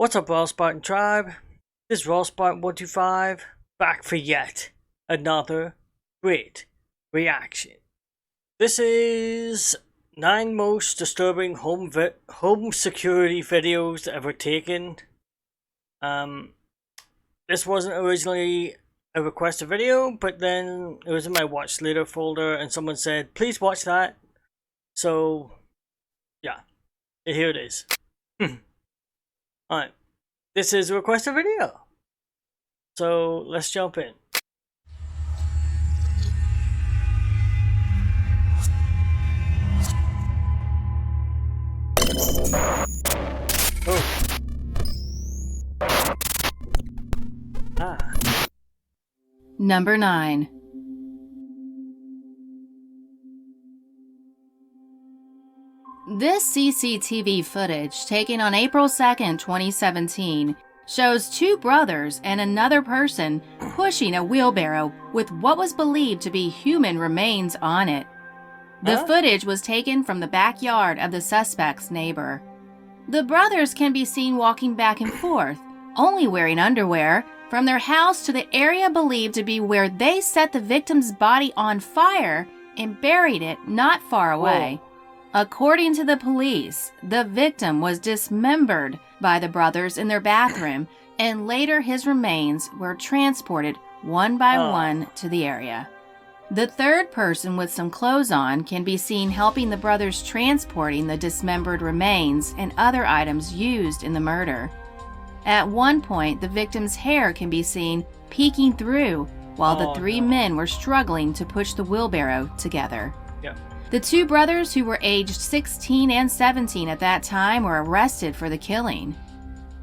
What's up, Raw Spartan Tribe? This is Raw Spartan 125, back for yet another great reaction. This is 9 most disturbing home security videos ever taken. This wasn't originally a requested video, but then it was in my watch later folder and someone said, please watch that. So, yeah, here it is. Alright, this is a requested video. So, let's jump in. Oh. Number 9. This CCTV footage, taken on April 2nd, 2017, shows 2 brothers and another person pushing a wheelbarrow with what was believed to be human remains on it. The footage was taken from the backyard of the suspect's neighbor. The brothers can be seen walking back and forth, only wearing underwear, from their house to the area believed to be where they set the victim's body on fire and buried it not far away. Whoa. According to the police, the victim was dismembered by the brothers in their bathroom, and later his remains were transported one by one to the area. The third person with some clothes on can be seen helping the brothers transporting the dismembered remains and other items used in the murder. At one point, the victim's hair can be seen peeking through while the 3 men were struggling to push the wheelbarrow together. Yeah. The 2 brothers, who were aged 16 and 17 at that time, were arrested for the killing.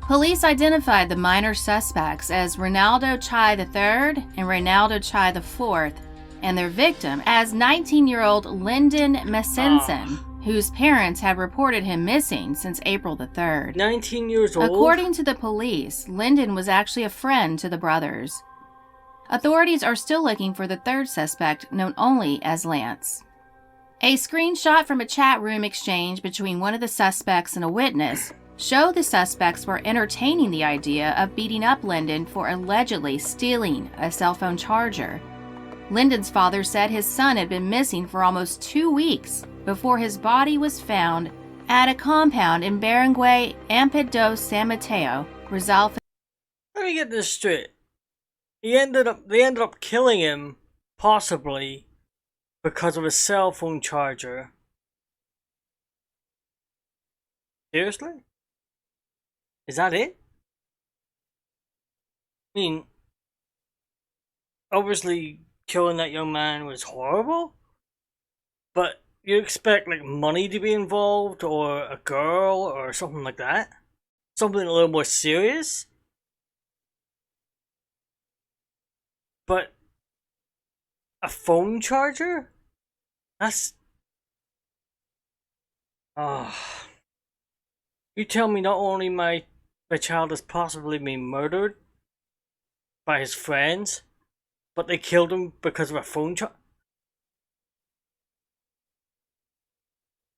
Police identified the minor suspects as Ronaldo Chai III and Ronaldo Chai IV, and their victim as 19-year-old Lyndon Messenson, whose parents had reported him missing since April the 3rd. 19 years old? According to the police, Lyndon was actually a friend to the brothers. Authorities are still looking for the third suspect, known only as Lance. A screenshot from a chat room exchange between one of the suspects and a witness showed the suspects were entertaining the idea of beating up Lyndon for allegedly stealing a cell phone charger. Lyndon's father said his son had been missing for almost 2 weeks before his body was found at a compound in Barangay Ampid do San Mateo, Rizal. Let me get this straight. They ended up killing him, possibly, because of a cell phone charger. Seriously? Is that it? I mean, obviously killing that young man was horrible, but you expect like money to be involved, or a girl, or something like that? Something a little more serious? But a phone charger? That's... You tell me not only my child has possibly been murdered by his friends, but they killed him because of a phone charger?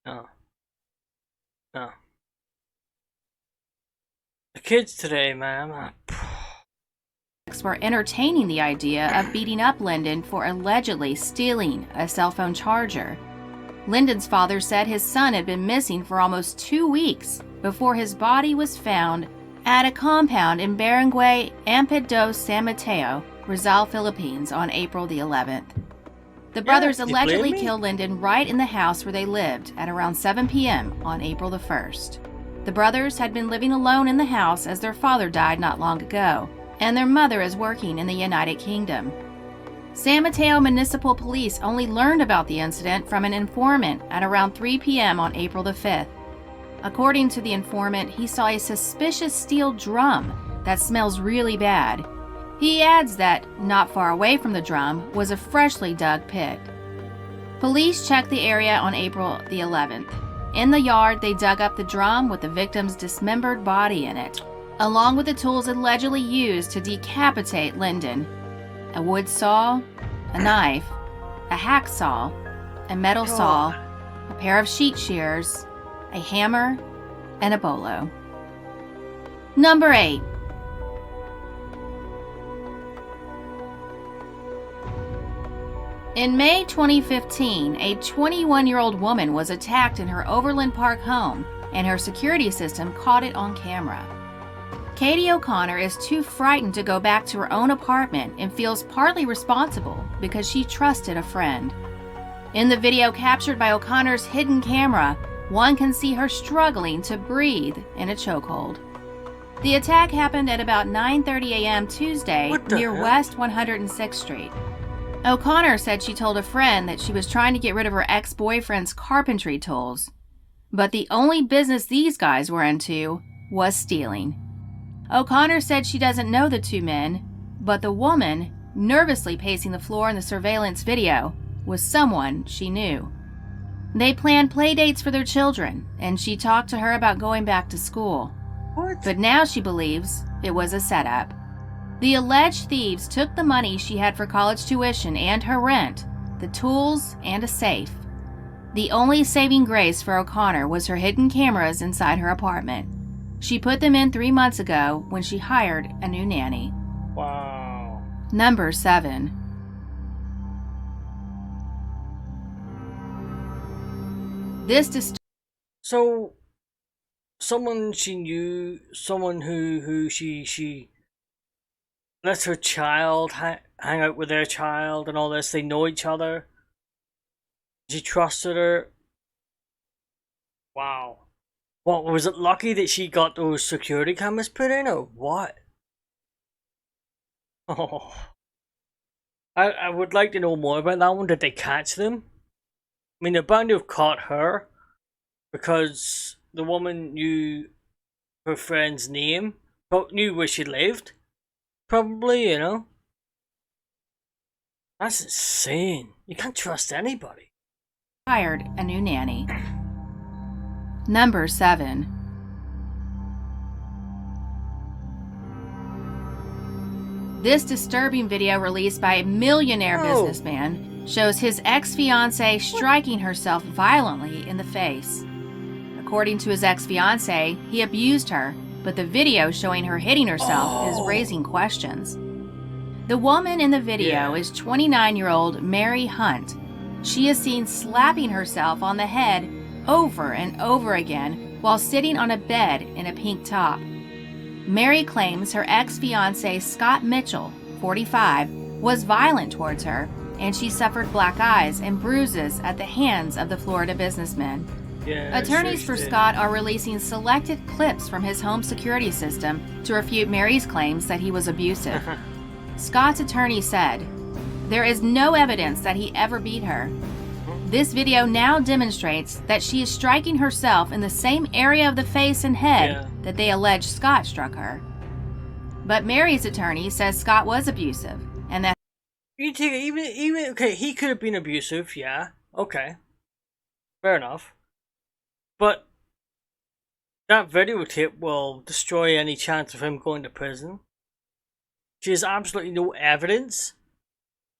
No. No. The kids today, man. Were entertaining the idea of beating up Lyndon for allegedly stealing a cell phone charger. Lyndon's father said his son had been missing for almost 2 weeks before his body was found at a compound in Barangay Ampid do San Mateo, Rizal, Philippines on April the 11th. The brothers allegedly killed Lyndon right in the house where they lived at around 7 p.m. on April the 1st. The brothers had been living alone in the house as their father died not long ago, and their mother is working in the United Kingdom. San Mateo Municipal Police only learned about the incident from an informant at around 3 p.m. on April the 5th. According to the informant, he saw a suspicious steel drum that smells really bad. He adds that, not far away from the drum, was a freshly dug pit. Police checked the area on April the 11th. In the yard, they dug up the drum with the victim's dismembered body in it, along with the tools allegedly used to decapitate Lyndon: a wood saw, a knife, a hacksaw, a metal saw, a pair of sheet shears, a hammer, and a bolo. Number 8. In May 2015, a 21-year-old woman was attacked in her Overland Park home, and her security system caught it on camera. Katie O'Connor is too frightened to go back to her own apartment and feels partly responsible because she trusted a friend. In the video captured by O'Connor's hidden camera, one can see her struggling to breathe in a chokehold. The attack happened at about 9:30 a.m. Tuesday near West 106th Street. O'Connor said she told a friend that she was trying to get rid of her ex-boyfriend's carpentry tools. But the only business these guys were into was stealing. O'Connor said she doesn't know the two men, but the woman, nervously pacing the floor in the surveillance video, was someone she knew. They planned play dates for their children, and she talked to her about going back to school. What? But now she believes it was a setup. The alleged thieves took the money she had for college tuition and her rent, the tools, and a safe. The only saving grace for O'Connor was her hidden cameras inside her apartment. She put them in 3 months ago when she hired a new nanny. Wow. Number 7. So, someone she knew, someone who she lets her child hang out with their child and all this. They know each other. She trusted her. Wow. What, was it lucky that she got those security cameras put in, or what? Oh. I would like to know more about that one. Did they catch them? I mean, they're bound to have caught her because the woman knew her friend's name, but knew where she lived. Probably, you know. That's insane. You can't trust anybody. Hired a new nanny. Number 7. This disturbing video released by a millionaire businessman shows his ex-fiancée striking herself violently in the face. According to his ex-fiancée, he abused her, but the video showing her hitting herself is raising questions. The woman in the video is 29-year-old Mary Hunt. She is seen slapping herself on the head over and over again while sitting on a bed in a pink top. Mary claims her ex-fiancé Scott Mitchell, 45, was violent towards her, and she suffered black eyes and bruises at the hands of the Florida businessman. Attorneys for Scott are releasing selected clips from his home security system to refute Mary's claims that he was abusive. Scott's attorney said, "There is no evidence that he ever beat her. This video now demonstrates that she is striking herself in the same area of the face and head that they allege Scott struck her." But Mary's attorney says Scott was abusive, and that You take even okay, he could have been abusive, yeah. Okay. Fair enough. But that videotape will destroy any chance of him going to prison. She has absolutely no evidence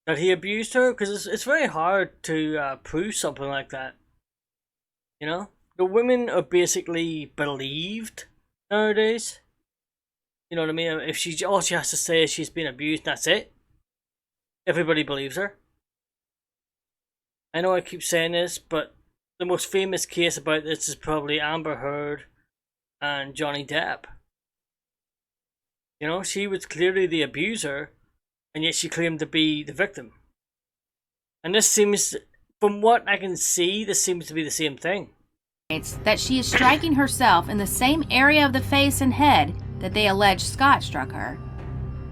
that he abused her, because it's very hard to prove something like that. You know? The women are basically believed nowadays. You know what I mean? If all she has to say is she's been abused, that's it. Everybody believes her. I know I keep saying this, but the most famous case about this is probably Amber Heard and Johnny Depp. You know, she was clearly the abuser, and yet she claimed to be the victim. And this seems, from what I can see, this seems to be the same thing. That she is striking herself in the same area of the face and head that they allege Scott struck her.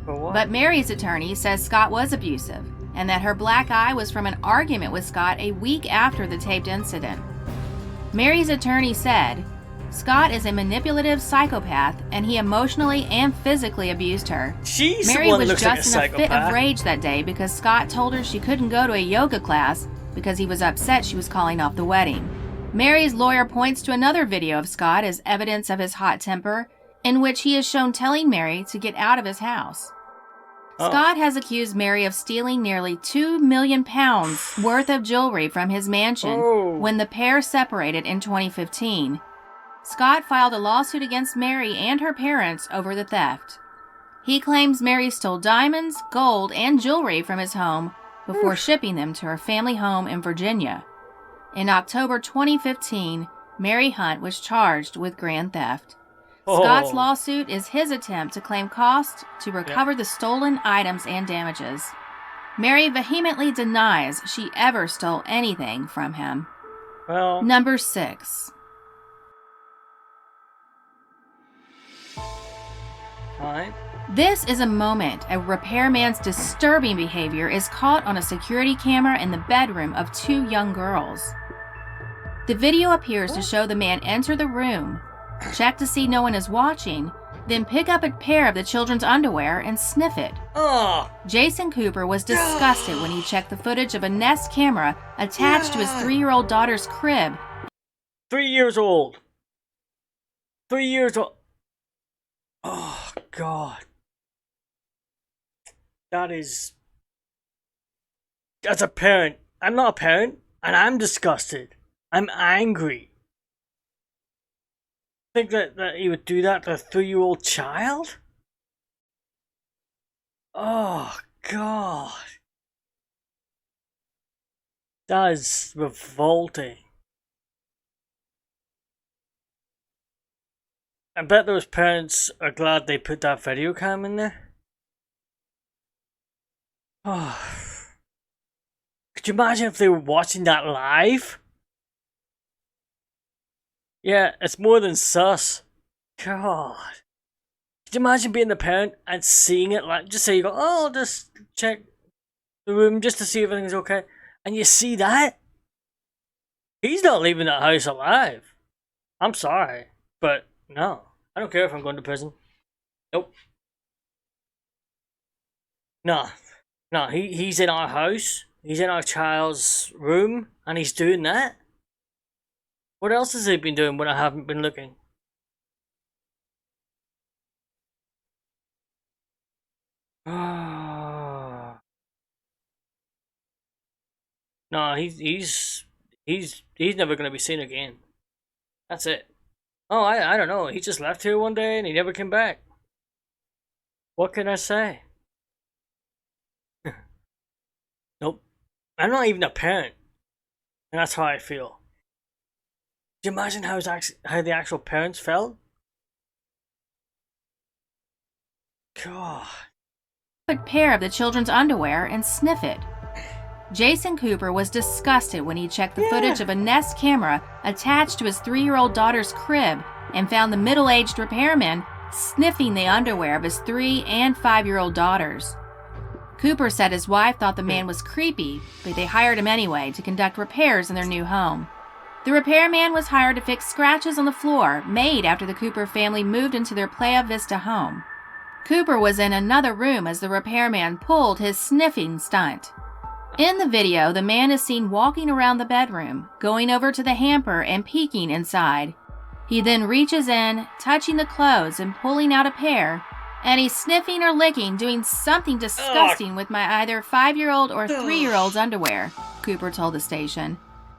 For what? But Mary's attorney says Scott was abusive, and that her black eye was from an argument with Scott a week after the taped incident. Mary's attorney said, "Scott is a manipulative psychopath, and he emotionally and physically abused her. She's Mary the one was looks just like in a fit of psychopath. rage that day because Scott told her she couldn't go to a yoga class because he was upset she was calling off the wedding." Mary's lawyer points to another video of Scott as evidence of his hot temper, in which he is shown telling Mary to get out of his house. Scott has accused Mary of stealing nearly £2 million worth of jewelry from his mansion when the pair separated in 2015. Scott filed a lawsuit against Mary and her parents over the theft. He claims Mary stole diamonds, gold, and jewelry from his home before shipping them to her family home in Virginia. In October 2015, Mary Hunt was charged with grand theft. Scott's lawsuit is his attempt to claim costs to recover the stolen items and damages. Mary vehemently denies she ever stole anything from him. Well, Number 6. alright. This is a moment a repairman's disturbing behavior is caught on a security camera in the bedroom of 2 young girls. The video appears to show the man enter the room, check to see no one is watching, then pick up a pair of the children's underwear and sniff it. Oh, Jason Cooper was disgusted when he checked the footage of a Nest camera attached to his 3-year-old daughter's crib. 3 years old. 3 years old. Oh, God. As a parent, I'm not a parent, and I'm disgusted. I'm angry. Think that he would do that to a 3-year-old child? Oh, God. That is revolting. I bet those parents are glad they put that video cam in there. Oh. Could you imagine if they were watching that live? Yeah, it's more than sus. God. Could you imagine being the parent and seeing it like, just say you go, oh, I'll just check the room just to see if everything's okay. And you see that? He's not leaving that house alive. I'm sorry, but no. I don't care if I'm going to prison. Nope. No, he's in our house. He's in our child's room, and he's doing that. What else has he been doing when I haven't been looking? No, he's never gonna be seen again. That's it. Oh, I don't know. He just left here one day and he never came back. What can I say? Nope. I'm not even a parent. And that's how I feel. Do you imagine how the actual parents felt? God. A pair of the children's underwear and sniff it. Jason Cooper was disgusted when he checked the footage of a Nest camera attached to his 3-year-old daughter's crib and found the middle-aged repairman sniffing the underwear of his 3- and 5-year-old daughters. Cooper said his wife thought the man was creepy, but they hired him anyway to conduct repairs in their new home. The repairman was hired to fix scratches on the floor made after the Cooper family moved into their Playa Vista home. Cooper was in another room as the repairman pulled his sniffing stunt. In the video, the man is seen walking around the bedroom, going over to the hamper and peeking inside. He then reaches in, touching the clothes and pulling out a pair, and he's sniffing or licking, doing something disgusting with my either 5-year-old or 3-year-old's underwear, Cooper told the station.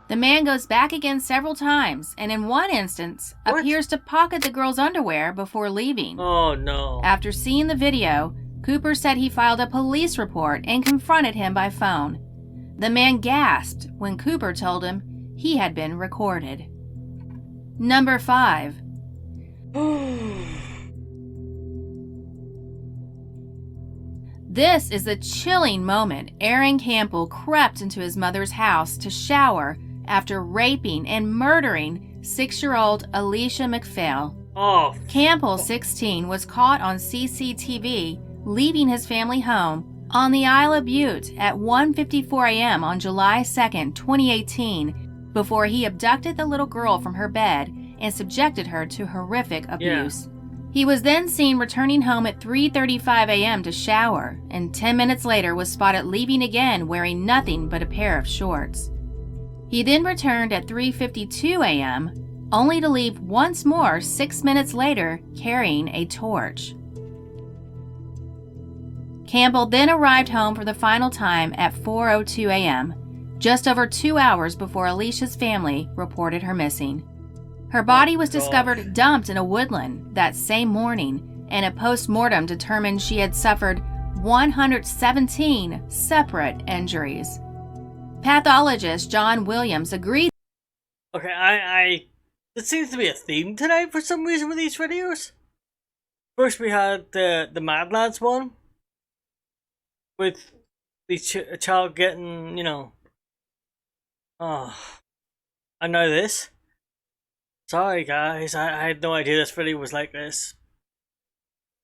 The man goes back again several times, and in one instance, appears to pocket the girl's underwear before leaving. Oh, no. After seeing the video, Cooper said he filed a police report and confronted him by phone. The man gasped when Cooper told him he had been recorded. Number 5. This is the chilling moment Aaron Campbell crept into his mother's house to shower after raping and murdering 6-year-old Alicia McPhail. Oh. Campbell, 16, was caught on CCTV leaving his family home on the Isle of Butte at 1:54 a.m. on July 2, 2018, before he abducted the little girl from her bed and subjected her to horrific abuse. He was then seen returning home at 3:35 a.m. to shower, and 10 minutes later was spotted leaving again wearing nothing but a pair of shorts. He then returned at 3:52 a.m., only to leave once more 6 minutes later carrying a torch. Campbell then arrived home for the final time at 4:02 a.m., just over 2 hours before Alicia's family reported her missing. Her body was gosh. discovered dumped in a woodland that same morning, and a post-mortem determined she had suffered 117 separate injuries. Pathologist John Williams agreed. Okay, there seems to be a theme tonight for some reason with these videos. First we had the Mad Lads one, with the child getting, you know... Oh, I know this. Sorry guys, I had no idea this video was like this.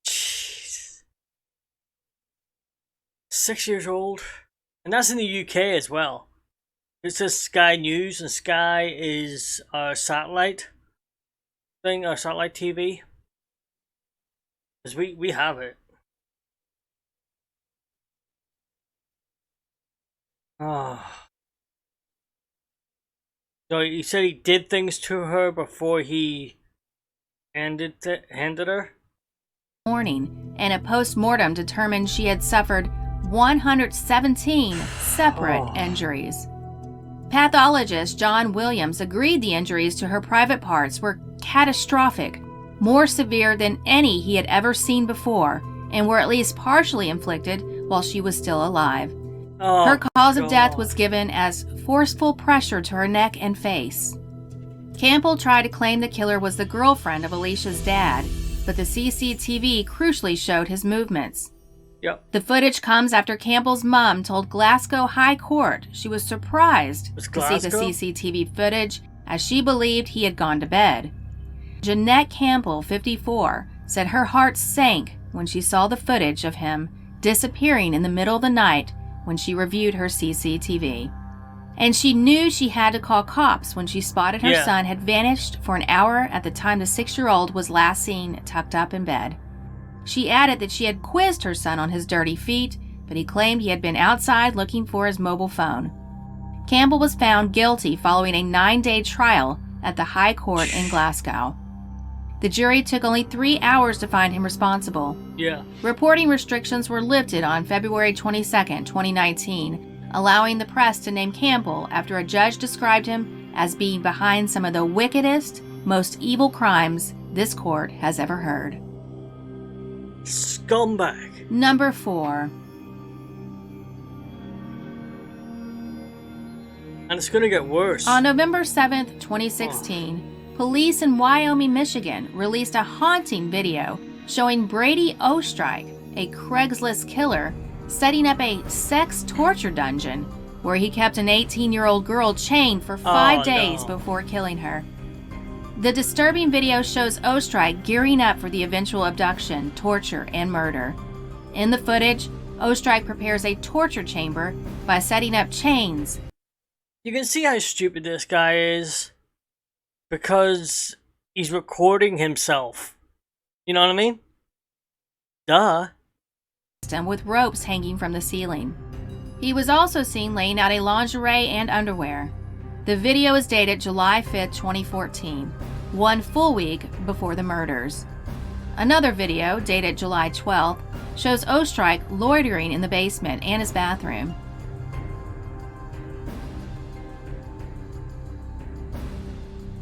Jeez. 6 years old. And that's in the UK as well. It says Sky News, and Sky is our satellite thing, our satellite TV. Because we have it. Oh. So he said he did things to her before he handed her? Morning, and a post-mortem determined she had suffered 117 separate injuries. Pathologist John Williams agreed the injuries to her private parts were catastrophic, more severe than any he had ever seen before, and were at least partially inflicted while she was still alive. Her cause of death was given as forceful pressure to her neck and face. Campbell tried to claim the killer was the girlfriend of Alicia's dad, but the CCTV crucially showed his movements. Yep. The footage comes after Campbell's mom told Glasgow High Court she was surprised to see the CCTV footage, as she believed he had gone to bed. Jeanette Campbell, 54, said her heart sank when she saw the footage of him disappearing in the middle of the night when she reviewed her CCTV. And she knew she had to call cops when she spotted her son had vanished for an hour at the time the 6-year-old was last seen tucked up in bed. She added that she had quizzed her son on his dirty feet, but he claimed he had been outside looking for his mobile phone. Campbell was found guilty following a 9-day trial at the High Court in Glasgow. The jury took only 3 hours to find him responsible. Reporting restrictions were lifted on February 22, 2019, allowing the press to name Campbell after a judge described him as being behind some of the wickedest, most evil crimes this court has ever heard. Scumbag. Number 4. And it's gonna get worse. On November 7th, 2016, police in Wyoming, Michigan released a haunting video showing Brady Ostrike, a Craigslist killer, setting up a sex torture dungeon where he kept an 18-year-old girl chained for 5 days before killing her. The disturbing video shows Ostrike gearing up for the eventual abduction, torture, and murder. In the footage, Ostrike prepares a torture chamber by setting up chains. You can see how stupid this guy is, because he's recording himself. You know what I mean? Duh. With ropes hanging from the ceiling. He was also seen laying out a lingerie and underwear. The video is dated July 5th, 2014, 1 full week before the murders. Another video, dated July 12th, shows Ostrike loitering in the basement and his bathroom.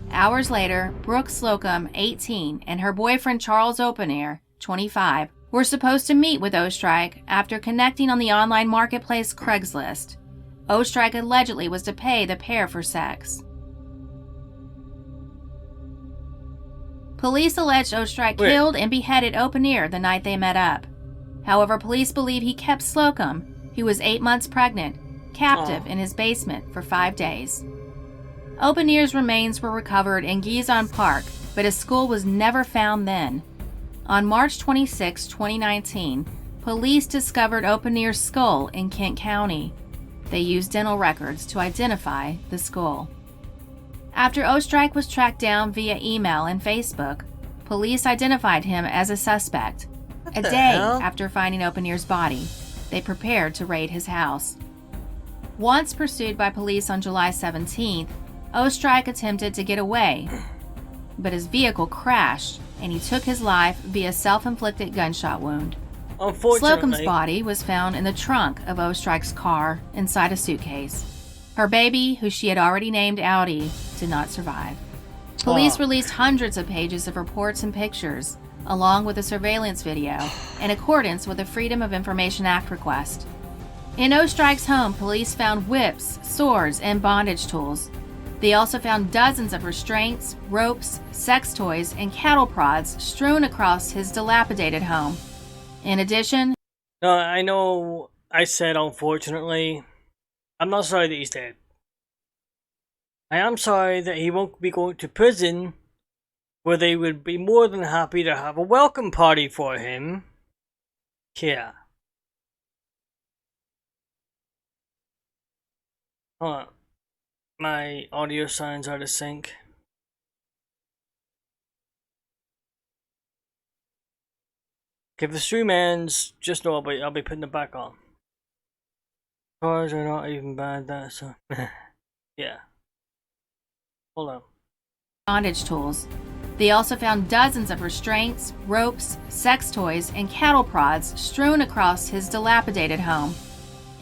Hours later, Brooke Slocum, 18, and her boyfriend Charles Openair, 25, were supposed to meet with Ostrike after connecting on the online marketplace Craigslist. Ostrike allegedly was to pay the pair for sex. Police alleged Ostrike killed and beheaded Openair the night they met up. However, police believe he kept Slocum, who was 8 months pregnant, captive in his basement for 5 days. Openair's remains were recovered in Gizon Park, but his skull was never found then. On March 26, 2019, police discovered Openair's skull in Kent County. They used dental records to identify the skull. After Ostrike was tracked down via email and Facebook, police identified him as a suspect. A day after finding Openair's body, they prepared to raid his house. Once pursued by police on July 17th, Ostrike attempted to get away, but his vehicle crashed and he took his life via self-inflicted gunshot wound. Slocum's body was found in the trunk of Ostrike's car inside a suitcase. Her baby, who she had already named Audi, did not survive. Police released hundreds of pages of reports and pictures, along with a surveillance video, in accordance with the Freedom of Information Act request. In Ostrike's home, police found whips, swords, and bondage tools. They also found dozens of restraints, ropes, sex toys, and cattle prods strewn across his dilapidated home. In addition... No, I know I said unfortunately. I'm not sorry that he's dead. I am sorry that he won't be going to prison, where they would be more than happy to have a welcome party for him. Yeah. Hold on. My audio signs are out of sync. Okay, if the stream ends, just know I'll be putting it back on. Cars are not even bad, that's so. Yeah. Hold on. Bondage tools. They also found dozens of restraints, ropes, sex toys, and cattle prods strewn across his dilapidated home.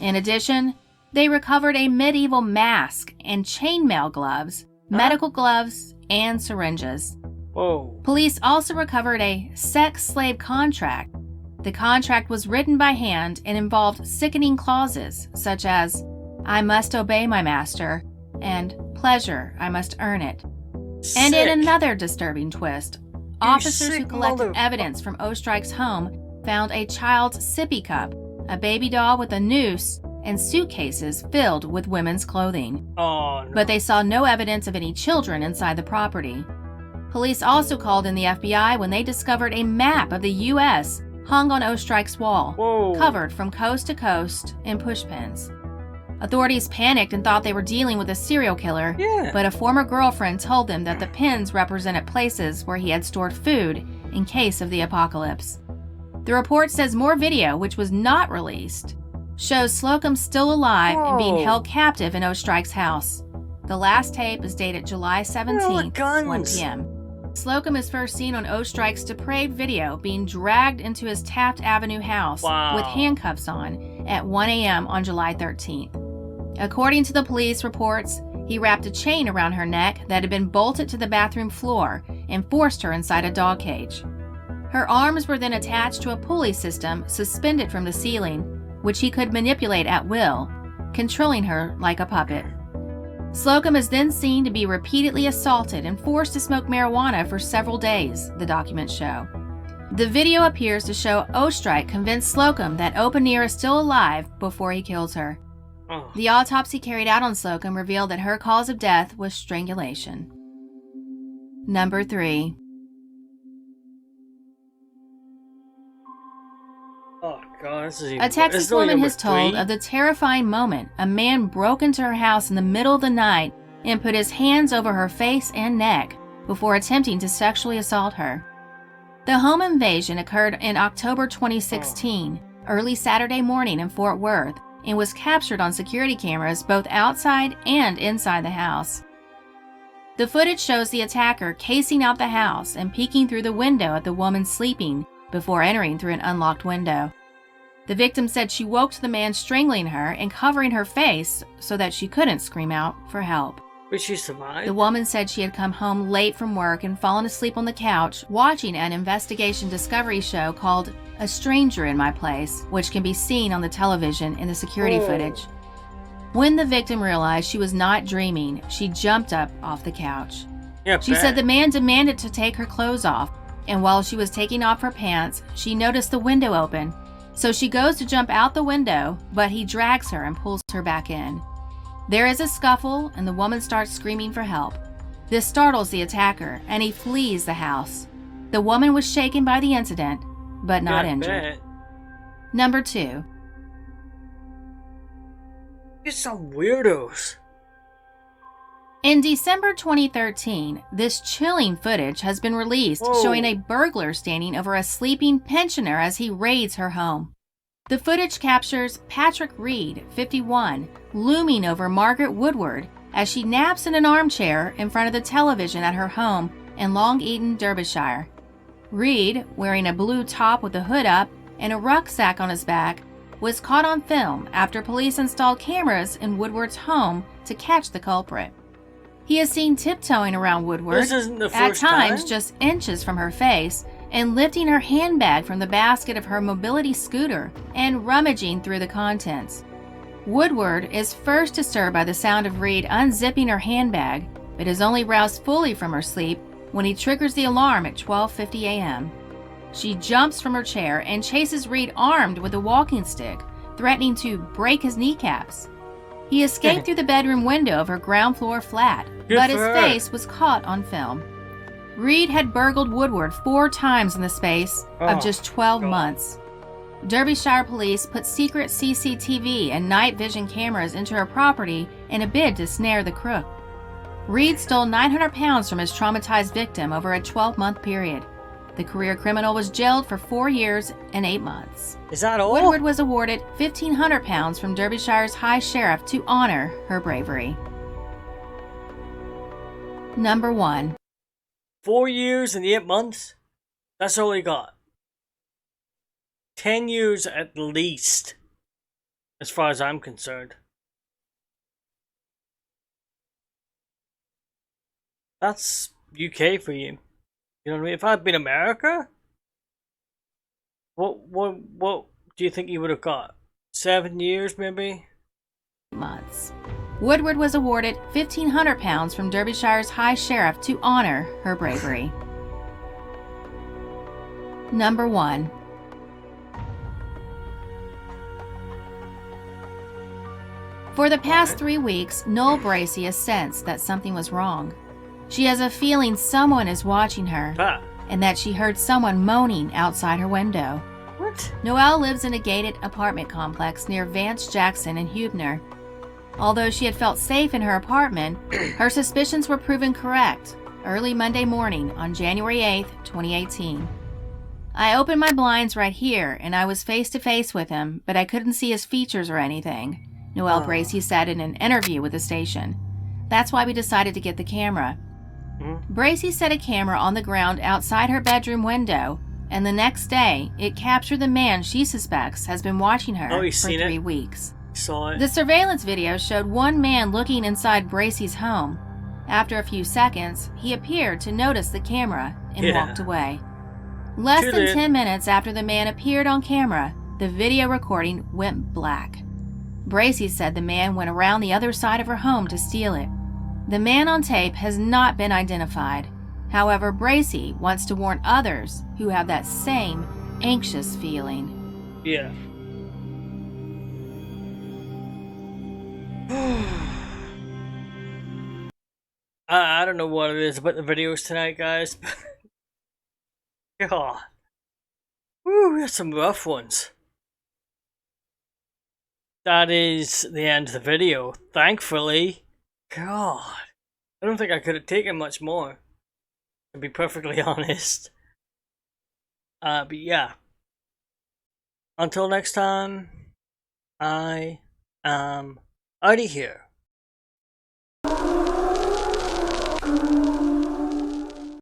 In addition, they recovered a medieval mask and chainmail gloves, medical gloves, and syringes. Whoa. Police also recovered a sex slave contract. The contract was written by hand and involved sickening clauses such as, "I must obey my master," and "pleasure, I must earn it." Sick. And in another disturbing twist, officers who sick collected evidence from Ostrike's home found a child's sippy cup, a baby doll with a noose, and suitcases filled with women's clothing. Oh, no. But they saw no evidence of any children inside the property. Police also called in the FBI when they discovered a map of the U.S. hung on Ostrike's wall, Whoa. covered from coast to coast in pushpins. Authorities panicked and thought they were dealing with a serial killer, Yeah. but a former girlfriend told them that the pins represented places where he had stored food in case of the apocalypse. The report says more video, which was not released, shows Slocum still alive and being Whoa. held captive in Ostrike's house. The last tape is dated July 17th, guns? 1 p.m. Slocum is first seen on Ostrike's depraved video being dragged into his Taft Avenue house Wow. with handcuffs on at 1 a.m. on July 13th. According to the police reports, he wrapped a chain around her neck that had been bolted to the bathroom floor and forced her inside a dog cage. Her arms were then attached to a pulley system suspended from the ceiling, which he could manipulate at will, controlling her like a puppet. Slocum is then seen to be repeatedly assaulted and forced to smoke marijuana for several days, the documents show. The video appears to show Ostrike convinced Slocum that Open Ear is still alive before he kills her. Oh. The autopsy carried out on Slocum revealed that her cause of death was strangulation. Number 3. Oh god, this is even A Texas this is only woman number has told 3? of the terrifying moment a man broke into her house in the middle of the night and put his hands over her face and neck before attempting to sexually assault her. The home invasion occurred in October 2016, early Saturday morning in Fort Worth, and was captured on security cameras both outside and inside the house. The footage shows the attacker casing out the house and peeking through the window at the woman sleeping before entering through an unlocked window. The victim said she woke to the man strangling her and covering her face so that she couldn't scream out for help. But she survived? The woman said she had come home late from work and fallen asleep on the couch watching an investigation discovery show called A Stranger in My Place, which can be seen on the television in the security footage. When the victim realized she was not dreaming, she jumped up off the couch. Yeah, She said the man demanded to take her clothes off, and while she was taking off her pants, she noticed the window open. So she goes to jump out the window, but he drags her and pulls her back in. There is a scuffle, and the woman starts screaming for help. This startles the attacker, and he flees the house. The woman was shaken by the incident, but not injured. Number 2. You're some weirdos. In December 2013, this chilling footage has been released showing a burglar standing over a sleeping pensioner as he raids her home. The footage captures Patrick Reed, 51, looming over Margaret Woodward as she naps in an armchair in front of the television at her home in Long Eaton, Derbyshire. Reed, wearing a blue top with a hood up and a rucksack on his back, was caught on film after police installed cameras in Woodward's home to catch the culprit. He is seen tiptoeing around Woodward, This isn't the at first times time? just inches from her face, and lifting her handbag from the basket of her mobility scooter and rummaging through the contents. Woodward is first disturbed by the sound of Reed unzipping her handbag, but is only roused fully from her sleep when he triggers the alarm at 12:50 a.m. She jumps from her chair and chases Reed armed with a walking stick, threatening to break his kneecaps. He escaped through the bedroom window of her ground floor flat, Good but for his her. face was caught on film. Reed had burgled Woodward 4 times in the space of just 12 God. months. Derbyshire police put secret CCTV and night vision cameras into her property in a bid to snare the crook. Reed stole 900 pounds from his traumatized victim over a 12-month period. The career criminal was jailed for 4 years and 8 months. Is that all? Woodward was awarded 1,500 pounds from Derbyshire's High Sheriff to honor her bravery. Number 1. 4 years and 8 months? That's all he got. 10 years at least, as far as I'm concerned. That's UK for you. You know what I mean? If I'd been America, what do you think you would have got? 7 years, maybe? Months. Woodward was awarded 1,500 pounds from Derbyshire's High Sheriff to honor her bravery. Number 1. For the past 3 weeks, Noel Bracey has sensed that something was wrong. She has a feeling someone is watching her, Ah, and that she heard someone moaning outside her window. what? Noelle lives in a gated apartment complex near Vance Jackson and Huebner. Although she had felt safe in her apartment, her suspicions were proven correct early Monday morning on January 8, 2018. I opened my blinds right here and I was face to face with him, but I couldn't see his features or anything, Noelle Bracey said in an interview with the station. That's why we decided to get the camera. Bracey set a camera on the ground outside her bedroom window, and the next day, it captured the man she suspects has been watching her he's for seen 3 it. weeks. Saw it. The surveillance video showed one man looking inside Bracey's home. After a few seconds, he appeared to notice the camera and walked away. Less Too than late. 10 minutes after the man appeared on camera, the video recording went black. Bracey said the man went around the other side of her home to steal it. The man on tape has not been identified. However, Bracey wants to warn others who have that same anxious feeling. Yeah. I don't know what it is about the videos tonight, guys. God. Woo, that's some rough ones. That is the end of the video. Thankfully. God. I don't think I could have taken much more, to be perfectly honest. But yeah. Until next time, I am out of here.